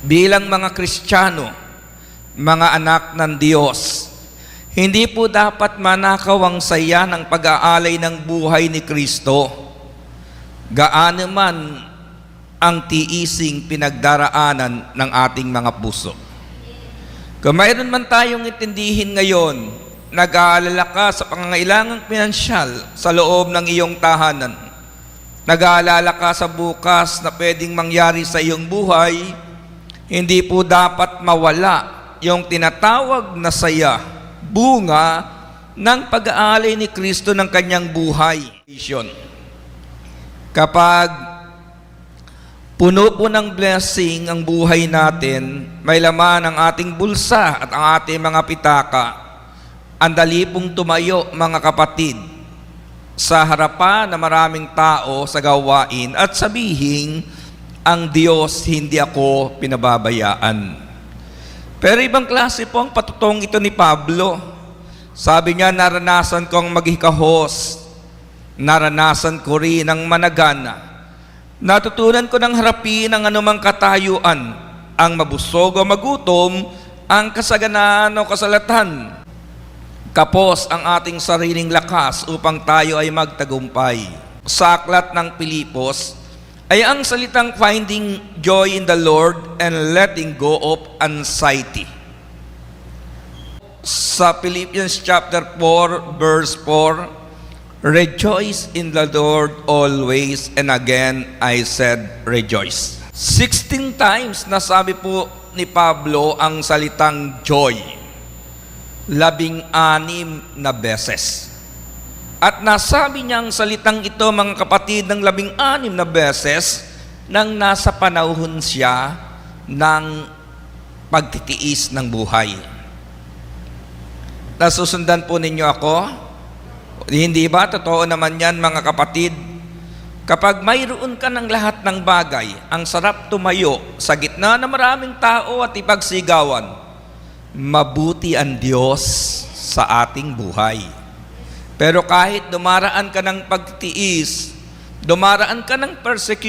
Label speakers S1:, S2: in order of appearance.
S1: Bilang mga Kristiyano, mga anak ng Diyos, hindi po dapat manakaw ang saya ng pag-aalay ng buhay ni Kristo. Gaano man ang tiising pinagdaraanan ng ating mga puso. Kung mayroon man tayong intindihin ngayon, nag-aalala ka sa pangangailangang pinansyal sa loob ng iyong tahanan, nag-aalala ka sa bukas na pwedeng mangyari sa iyong buhay, hindi po dapat mawala yung tinatawag na saya, bunga ng pag-aalay ni Kristo ng kanyang buhay. Kapag puno po ng blessing ang buhay natin, may laman ang ating bulsa at ang ating mga pitaka, andali pong tumayo, mga kapatid, sa harapan na maraming tao sa gawain at sabihin, ang Diyos hindi ako pinababayaan. Pero ibang klase po ang patutong ito ni Pablo. Sabi niya, naranasan kong maghikahos, naranasan ko rin ang managana. Natutunan ko ng harapin ang anumang katayuan, ang mabusog o magutom, ang kasaganaan o kasalatan. Kapos ang ating sariling lakas upang tayo ay magtagumpay. Sa aklat ng Pilipos, ay ang salitang finding joy in the Lord and letting go of anxiety. Sa Philippians chapter 4, verse 4, rejoice in the Lord always, and again I said rejoice. 16 times nasabi po ni Pablo ang salitang joy. 16 na beses. At nasabi niya ang salitang ito, mga kapatid, ng 16 na beses nang nasa panahon siya ng pagtitiis ng buhay. Nasusundan po ninyo ako? Hindi ba? Totoo naman yan, mga kapatid. Kapag mayroon ka ng lahat ng bagay, ang sarap tumayo sa gitna ng maraming tao at ipagsigawan, mabuti ang Diyos sa ating buhay. Pero kahit dumaraan ka ng pagtiis, dumaraan ka ng persecution,